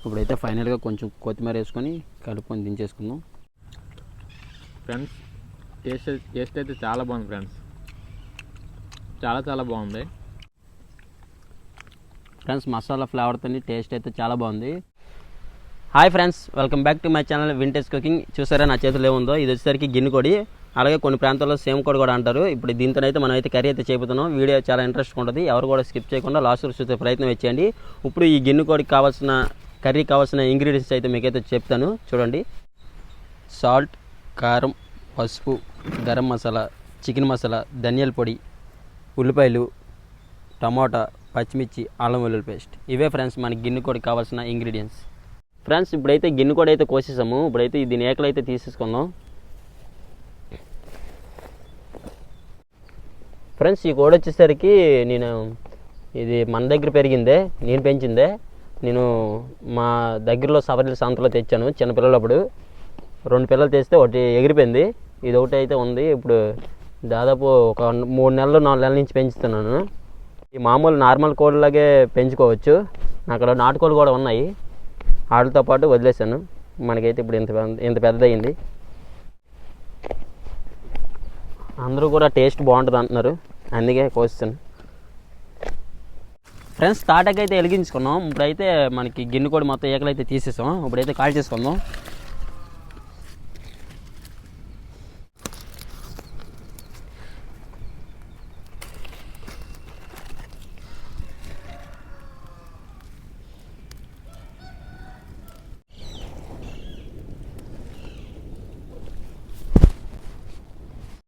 ఇప్పుడైతే ఫైనల్గా కొంచెం కొత్తిమీర వేసుకొని కలుపుకొని దించేసుకుందాం. ఫ్రెండ్స్ టేస్ట్ అయితే చాలా బాగుంది ఫ్రెండ్స్, చాలా బాగుంది ఫ్రెండ్స్. మసాలా ఫ్లేవర్తో టేస్ట్ అయితే చాలా బాగుంది. Hi friends, welcome back to my channel vintage cooking. చూసారా నా చేతిలో ఏముందో, ఇది వచ్చేసరికి గిన్నె కొడి, అలాగే కొన్ని ప్రాంతాల్లో సేమ్ కోడి కూడా అంటారు. ఇప్పుడు దీంతో అయితే మనం అయితే కర్రీ అయితే చేయబోతున్నాం. వీడియో చాలా ఇంట్రెస్ట్గా ఉంటుంది, ఎవరు కూడా స్కిప్ చేయకుండా లాస్ట్ వరకు చూసే ప్రయత్నం చేయండి. ఇప్పుడు ఈ గిన్నె కోడికి కావాల్సిన కర్రీకి కావాల్సిన ఇంగ్రీడియంట్స్ అయితే మీకైతే చెప్తాను చూడండి. సాల్ట్, కారం, పసుపు, గరం మసాలా, చికెన్ మసాలా, ధనియాల పొడి, ఉల్లిపాయలు, టమాటా, పచ్చిమిర్చి, అల్లం వెల్లుల్లి పేస్ట్. ఇవే ఫ్రెండ్స్ మనకి గిన్నె కోడికి కావాల్సిన ఇంగ్రీడియంట్స్. ఫ్రెండ్స్ ఇప్పుడైతే గిన్నె కోడి అయితే కోసేసాము. ఇప్పుడైతే దీని ఏకలు అయితే తీసేసుకుందాం. ఫ్రెండ్స్ ఈ కోడి వచ్చేసరికి ఇది మన దగ్గర పెరిగిందే, నేను పెంచిందే. నేను మా దగ్గరలో సవర్లి సంతలో తెచ్చాను చిన్నపిల్లలప్పుడు. 2 పిల్లలు తెస్తే ఒకటి ఎగిరిపోయింది, ఇది ఒకటి అయితే ఉంది. ఇప్పుడు దాదాపు ఒక 3 నెలలు 4 నెలల నుంచి పెంచుతున్నాను. ఈ మామూలు నార్మల్ కోళ్ళలాగే పెంచుకోవచ్చు. అక్కడ నాటుకోళ్ళు కూడా ఉన్నాయి, వాటితో పాటు వదిలేసాను. మనకైతే ఇప్పుడు ఇంత పెద్దదయ్యింది. అందరూ కూడా టేస్ట్ బాగుంటుంది అంటున్నారు, అందుకే కోస్తాను. ఫ్రెండ్స్ తాటకి అయితే వెలిగించుకున్నాం. ఇప్పుడైతే మనకి గిన్నె కూడా మొత్తం ఏకలు అయితే తీసేసాం. ఇప్పుడైతే కాల్ చేసుకుందాం.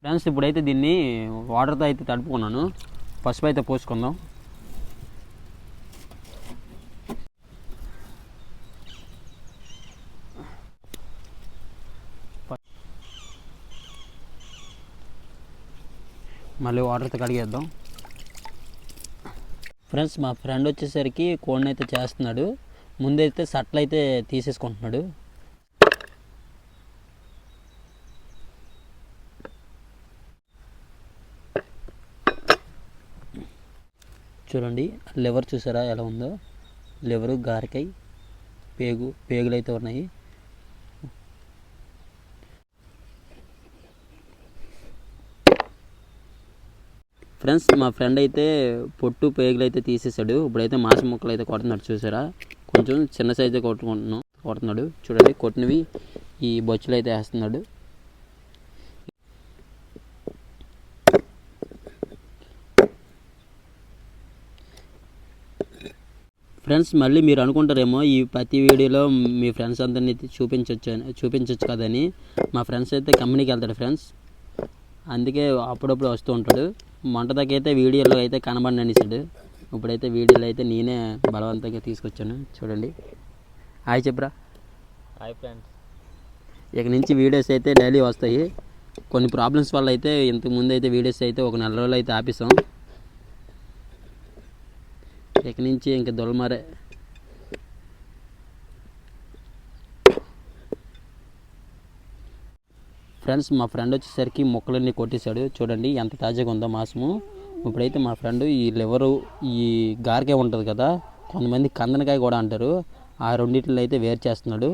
ఫ్రెండ్స్ ఇప్పుడైతే దీన్ని వాటర్తో అయితే తడుపుకున్నాను. పసుపు అయితే పోసుకుందాం. మళ్ళీ వాటర్తో కడిగేద్దాం. ఫ్రెండ్స్ మా ఫ్రెండ్ వచ్చేసరికి కోడిని అయితే చేస్తున్నాడు. ముందైతే సట్లు అయితే తీసేసుకుంటున్నాడు. చూడండి లివర్ చూసారా ఎలా ఉందో, లివరు, గారకాయ, పేగులు అయితే ఉన్నాయి. ఫ్రెండ్స్ మా ఫ్రెండ్ అయితే పొట్టు పేగులు అయితే తీసేసాడు. ఇప్పుడైతే మాంసం ముక్కలు అయితే కొడుతున్నాడు చూసారా. కొంచెం చిన్న సైజు కొడుతున్నాడు. చూడండి కొట్టినవి ఈ బొచ్చులు అయితే వేస్తున్నాడు. ఫ్రెండ్స్ మళ్ళీ మీరు అనుకుంటారేమో ఈ ప్రతి వీడియోలో మీ ఫ్రెండ్స్ అందరినీ చూపించవచ్చు కదని. మా ఫ్రెండ్స్ అయితే కంపెనీకి వెళ్తాడు ఫ్రెండ్స్, అందుకే అప్పుడప్పుడు వస్తూ ఉంటాడు. మొంటదాకైతే వీడియోలో అయితే కనబడి అనేసాడు. ఇప్పుడైతే వీడియోలో అయితే నేనే బలవంతంగా తీసుకొచ్చాను. చూడండి హాయ్ చెప్పరా. Hi friends. ఇక నుంచి వీడియోస్ అయితే డైలీ వస్తాయి. కొన్ని ప్రాబ్లమ్స్ వల్ల అయితే ఇంతకుముందు అయితే వీడియోస్ అయితే ఒక 4 రోజులు అయితే ఆపేసాం. ఇక నుంచి ఇంక దొలమారే. ఫ్రెండ్స్ మా ఫ్రెండ్ వచ్చేసరికి ముక్కలన్నీ కొట్టేశాడు. చూడండి ఎంత తాజాగా ఉందో మాంసము. ఇప్పుడైతే మా ఫ్రెండ్ ఈ లివరు, ఈ గారకాయ ఉంటుంది కదా, కొంతమంది కందనకాయ కూడా అంటారు, ఆ రెండింటిలో అయితే వేరు చేస్తున్నాడు.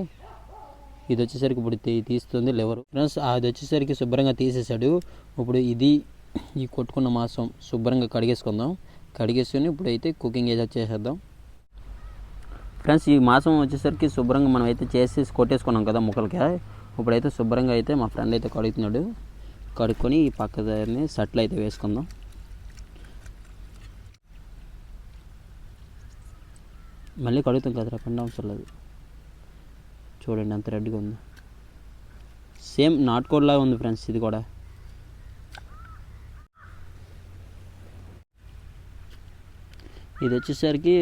ఇది వచ్చేసరికి ఇప్పుడు తీస్తుంది లివరు. ఫ్రెండ్స్ అది వచ్చేసరికి శుభ్రంగా తీసేసాడు. ఇప్పుడు ఈ కొట్టుకున్న మాంసం శుభ్రంగా కడిగేసుకుందాం. కడిగేసుకొని ఇప్పుడైతే కుకింగ్ ఏదో చేసేద్దాం. ఫ్రెండ్స్ ఈ మాంసం వచ్చేసరికి శుభ్రంగా మనం అయితే కొట్టేసుకున్నాం కదా ముక్కలకి. ఇప్పుడైతే శుభ్రంగా అయితే మా ఫ్రెండ్ అయితే కడుగుతున్నాడు. కడుక్కొని ఈ పక్కదాన్ని సట్లు అయితే వేసుకుందాం. మళ్ళీ కడుగుతాం కదరా, పండు అవసరం లేదు. చూడండి అంత రెడ్గా ఉంది, సేమ్ నాటుకోడిలాగా ఉంది ఫ్రెండ్స్ ఇది కూడా. ఇది వచ్చేసరికి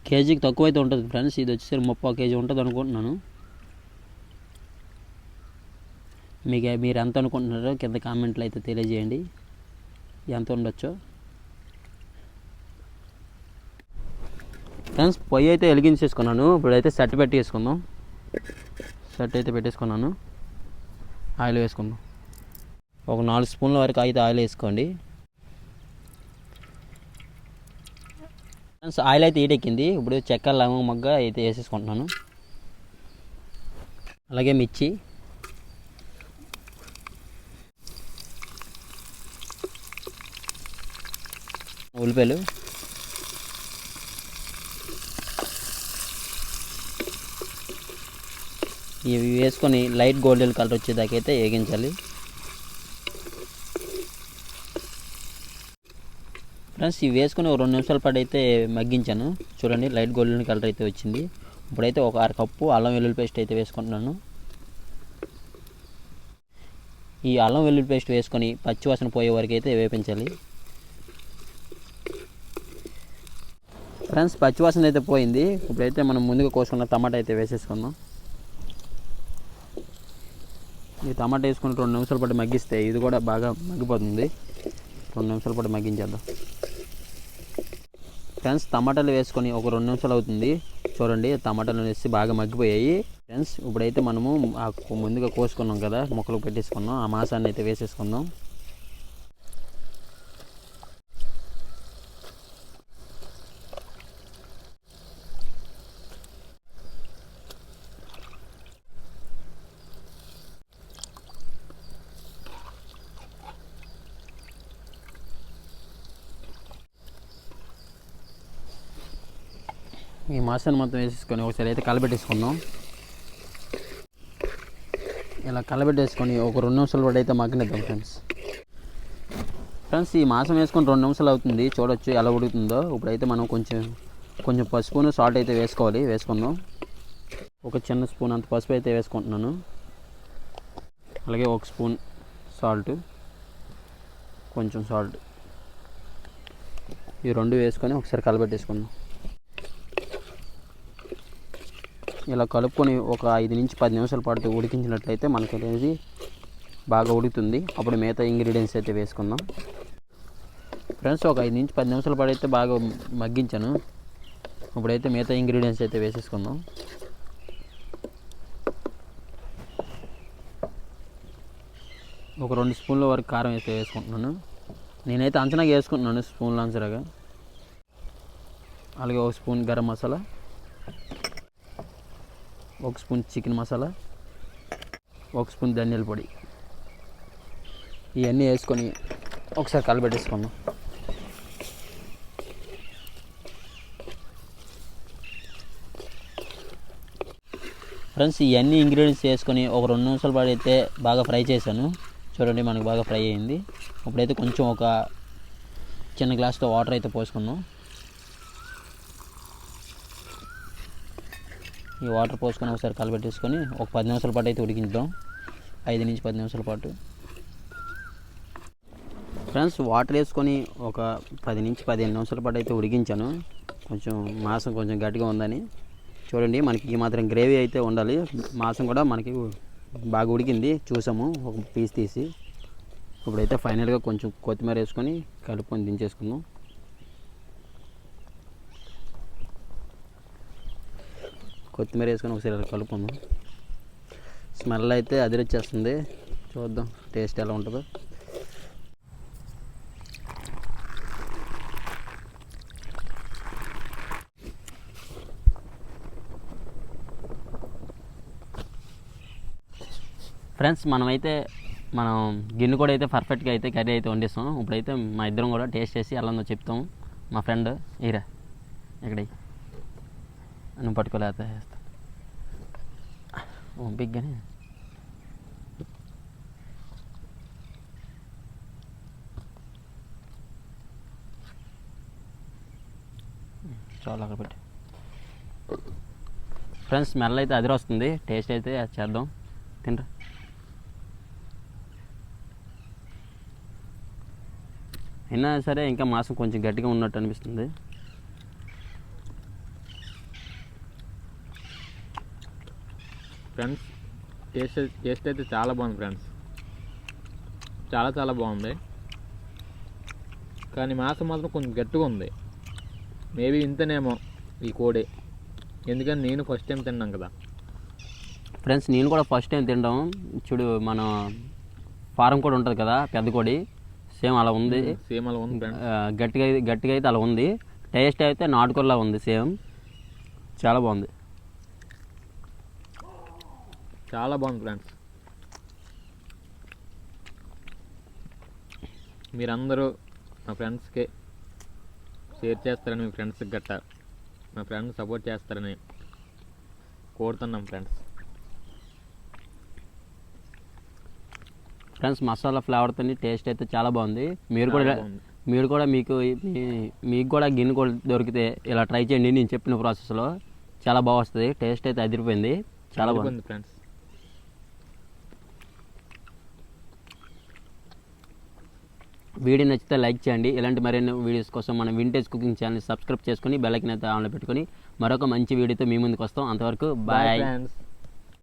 కేజీకి తక్కువ అయితే ఉంటుంది ఫ్రెండ్స్. ఇది వచ్చేసరికి 30 కేజీ ఉంటుంది అనుకుంటున్నాను. మీరు ఎంత అనుకుంటున్నారో కింద కామెంట్లో అయితే తెలియజేయండి, ఎంత ఉండొచ్చో. ఫ్రెండ్స్ పొయ్యి అయితే వెలిగించేసుకున్నాను. ఇప్పుడైతే సెట్ పెట్టేసుకుందాం. సెట్ అయితే పెట్టేసుకున్నాను. ఆయిల్ వేసుకుందాం. ఒక 4 స్పూన్ల వరకు అయితే ఆయిల్ వేసుకోండి. ఫ్రెండ్స్ ఆయిల్ అయితే ఈడెక్కింది. ఇప్పుడు చెక్క లవంగ మొగ్గ అయితే వేసేసుకుంటున్నాను. అలాగే మిర్చి, ఉల్లిపాయలు, ఇవి వేసుకొని లైట్ గోల్డెన్ కలర్ వచ్చేదాకైతే వేగించాలి. ఫ్రెండ్స్ ఇవి వేసుకొని ఒక 2 నిమిషాల పాటు అయితే మగ్గించాను. చూడండి లైట్ గోల్డెన్ కలర్ అయితే వచ్చింది. ఇప్పుడైతే ఒక 1/2 కప్పు అల్లం వెల్లుల్లి పేస్ట్ అయితే వేసుకుంటున్నాను. ఈ అల్లం వెల్లుల్లి పేస్ట్ వేసుకొని పచ్చివాసన పోయే వరకు అయితే వేపించాలి. ఫ్రెండ్స్ పచ్చివాసన అయితే పోయింది. ఇప్పుడైతే మనం ముందుగా కోసుకున్న టమాటా అయితే వేసేసుకుందాం. ఈ టమాటా వేసుకుని 2 నిమిషాల పాటు మగ్గిస్తే ఇది కూడా బాగా మగ్గిపోతుంది. 2 నిమిషాల పాటు మగ్గించేద్దాం. ఫ్రెండ్స్ టమాటాలు వేసుకొని ఒక 2 నిమిషాలు అవుతుంది. చూడండి టమాటాలు వేసి బాగా మగ్గిపోయాయి. ఫ్రెండ్స్ ఇప్పుడైతే మనము ముందుగా కోసుకున్నాం కదా, ముక్కలు పెట్టేసుకున్నాం, ఆ మాంసాన్ని అయితే వేసేసుకుందాం. ఈ మాంసాన్ని మొత్తం వేసేసుకొని ఒకసారి అయితే కలబెట్టేసుకుందాం. ఇలా కలబెట్టేసుకొని ఒక 2 నిమిషాలు కూడా అయితే మగ్గనిద్దాం ఫ్రెండ్స్ ఈ మాంసం వేసుకొని 2 నిమిషాలు అవుతుంది. చూడొచ్చు ఎలా ఉడుకుతుందో. ఇప్పుడైతే మనం కొంచెం పసుపును సాల్ట్ అయితే వేసుకుందాం. ఒక చిన్న స్పూన్ అంత పసుపు అయితే వేసుకుంటున్నాను. అలాగే 1 స్పూన్ సాల్ట్, కొంచెం సాల్ట్, ఈ 2 వేసుకొని ఒకసారి కలబెట్టేసుకుందాం. ఇలా కలుపుకొని ఒక 5 నుంచి 10 నిమిషాల పాటు ఉడికించినట్లయితే మనకి అనేది బాగా ఉడుకుతుంది. అప్పుడు మిగతా ఇంగ్రీడియంట్స్ అయితే వేసుకుందాం. ఫ్రెండ్స్ ఒక 5 నుంచి 10 నిమిషాల పాటు అయితే బాగా మగ్గించాను. ఇప్పుడైతే మిగతా ఇంగ్రీడియంట్స్ అయితే వేసేసుకుందాం. ఒక 2 స్పూన్ల వరకు కారం అయితే వేసుకుంటున్నాను. నేనైతే అంచనాగా వేసుకుంటున్నాను, స్పూన్ల అంచనాగా. అలాగే 1 spoon garam masala, 1 spoon chicken masala, 1 spoon ధనియాల పొడి, ఇవన్నీ వేసుకొని ఒకసారి కలబెట్టేసుకుందాం. ఫ్రెండ్స్ ఇవన్నీ ఇంగ్రీడియంట్స్ వేసుకొని ఒక 2 నిమిషాల పాటు అయితే బాగా ఫ్రై చేశాను. చూడండి మనకు బాగా ఫ్రై అయింది. ఇప్పుడైతే కొంచెం ఒక చిన్న గ్లాస్తో వాటర్ అయితే పోసుకుందాం. ఈ వాటర్ పోసుకొని ఒకసారి కలబెట్టేసుకొని ఒక 10 నిమిషాల పాటు అయితే ఉడికించుదాం. 5 నుంచి 10 నిమిషాల పాటు. ఫ్రెండ్స్ వాటర్ వేసుకొని ఒక 10 నుంచి 15 నిమిషాల పాటు అయితే ఉడికించాను. మాంసం కొంచెం గట్టిగా ఉందని. చూడండి మనకి ఈ మాత్రం గ్రేవీ అయితే ఉండాలి. మాంసం కూడా మనకి బాగా ఉడికింది, చూసాము ఒక పీస్ తీసి. ఇప్పుడైతే ఫైనల్గా కొంచెం కొత్తిమీర వేసుకొని కలుపుకొని దించేసుకుందాం. కొత్తిమీర వేసుకొని ఒకసారి కలుపుకుందాం. స్మెల్ అయితే అదిరొచ్చేస్తుంది. చూద్దాం టేస్ట్ ఎలా ఉంటుందో. ఫ్రెండ్స్ మనం గిన్నె కూడా అయితే పర్ఫెక్ట్గా అయితే కర్రీ అయితే వండిస్తాం. ఇప్పుడైతే మా ఇద్దరం కూడా టేస్ట్ చేసి ఎలా ఉందో చెప్తాం. మా ఫ్రెండ్ ఈరా ఇక్కడ నువ్వు పట్టుకోలేకపోతే వేస్తా బిగ్గానే. చాలా అక్కడ పెట్టి ఫ్రెండ్స్ స్మెల్ అయితే అదిరి వస్తుంది. టేస్ట్ అయితే చేద్దాం, తింటా. అయినా సరే ఇంకా మాంసం కొంచెం గట్టిగా ఉన్నట్టు అనిపిస్తుంది. ఫ్రెండ్స్ టేస్ట్ అయితే చాలా బాగుంది ఫ్రెండ్స్, చాలా బాగుంది. కానీ మాంసం మాత్రం కొంచెం గట్టిగా ఉంది. మేబీ ఇంతనేమో ఈ కోడి, ఎందుకని నేను ఫస్ట్ టైం తిన్నాం కదా ఫ్రెండ్స్. నేను కూడా ఫస్ట్ టైం తినడం. చూడు మన ఫారం కూడా ఉంటుంది కదా పెద్ద కోడి, సేమ్ అలా ఉంది. ఫ్రెండ్స్. గట్టిగా అయితే అలా ఉంది. టేస్ట్ అయితే నాటుకోల్లా ఉంది సేమ్, చాలా బాగుంది. చాలా బాగుంది ఫ్రెండ్స్. మీరందరూ మా ఫ్రెండ్స్కి షేర్ చేస్తారని, మీ ఫ్రెండ్స్కి గట్టా మా ఫ్రెండ్స్ సపోర్ట్ చేస్తారని కోరుతున్నాం ఫ్రెండ్స్. ఫ్రెండ్స్ మసాలా ఫ్లేవర్తో టేస్ట్ అయితే చాలా బాగుంది. మీరు కూడా చాలా బాగుంది. మీరు కూడా మీకు కూడా గిన్నె కూడా దొరికితే ఇలా ట్రై చేయండి. నేను చెప్పిన ప్రాసెస్లో చాలా బాగా వస్తుంది. టేస్ట్ అయితే అదిరిపోయింది, చాలా బాగుంది ఫ్రెండ్స్. వీడియో నచ్చితే లైక్ చేయండి. ఇలాంటి మరిన్ని వీడియోస్ కోసం మన వింటేజ్ కుకింగ్ ఛానల్ సబ్స్క్రైబ్ చేసుకుని బెల్ ఐకాన్ అయితే ఆన్లో పెట్టుకొని మరొక మంచి వీడియోతో మీ ముందుకు వస్తాం. అంతవరకు బాయ్ ఫ్రెండ్స్.